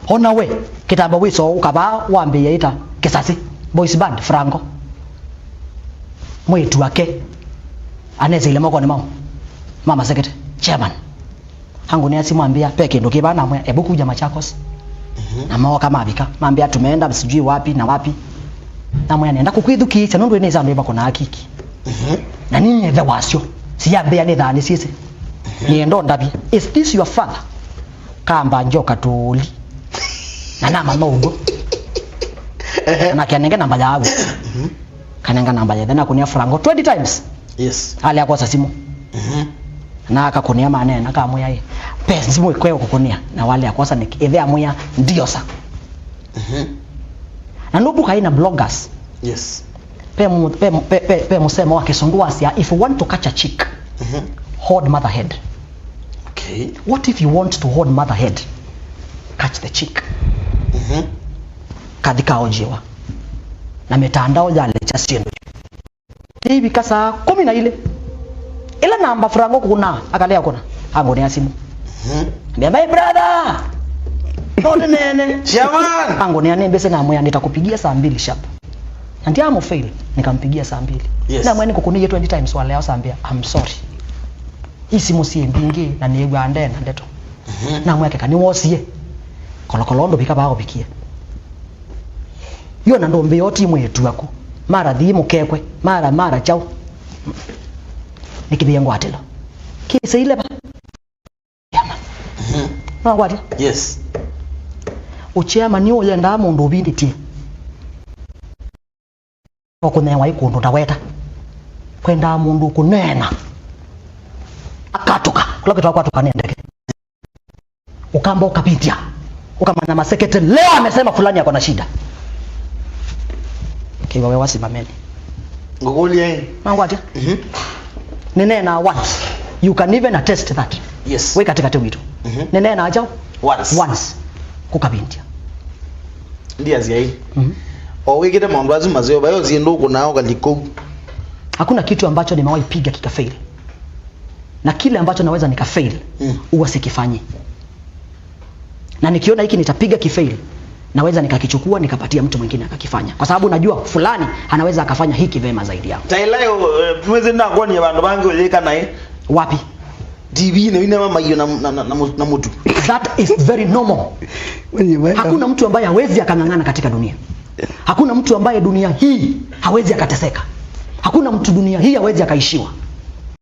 Ona we kitamba wiso ukaba wambie ita Kisasi boys band Franco mwetu wake aneze ile moko ni mama sekete chairman hangu ni asimwambia peke ndo kibana mwe ebu kuja Machakos na mao kama abika mwambia tumeenda sijui wapi na wapi na mwe anaenda kukwithukicha nundu ine zandu ibako na hakiki na nini eve wasio siyambia ni dhani sisi ni ndo ndabi is this your father kamba njoka tuli na nama maugo na kianenge namba yawe kanenga namba ya thana kunia Franco 20 times yes hali akosa simu na akakunia maneno akamuya ye pesa simu ikweo kukunia na wale akosa ni ethea muya ndio sa na nubu kaina bloggers yes pe musemo wa Kisungu asia if you want to catch a chick hold mother head. Okay, what if you want to hold mother head catch the chick kadika ojiwa na mitandao ya lecha siendo hivi kasa 10 na ile ila namba Franco kuna akalea kuna hango ni simu mbia my brother none nene chairman hango ni anembese na moya nitakupigia saa 2 sharp na ndio amo fail nikampigia saa 2 yes. Na mwene kukunia 20 times wale yao saambia I'm sorry hii simu si mbingi na niegwa ndena ndeto na mweke kaniwosie kolokolondo bikaba bikie yo na ndombe yoti mwetu ako mara dhimu kekwe mara chao nikibia ngwatelo kisa ile ba yama ngwati yes uchema ni oya nda mundu binditi okunewa ikundu taweta kwenda mundu kunena akatoka kula kitu kwa tukane ndeke ukamba ukapitia ukamana masekete leo amesema fulani yako na shida kiwa wewe wasimameni ngogolie mangwati nena once you can even attest that yes we katika wito nena acha once kukabintia ndia zia o wigire mambo lazima zio bayo ziendo kunao galiko hakuna kitu ambacho nimewahi piga kikafail na kile ambacho naweza nikafail huwa sikifanyi na nikiona hiki nitapiga kifail naweza nikakichukua nikapatia mtu mwingine akakifanya kwa sababu najua fulani anaweza akafanya hiki vema zaidi yangu. Tailayo tumeze na kwa ni abantu bangi oleka naye wapi TV ne wina mama hiyo na mtu that is very normal. Hakuna mtu ambaye hawezi akangangana katika dunia. Hakuna mtu ambaye dunia hii hawezi akateseka. Hakuna mtu dunia hii hawezi akaishiwa.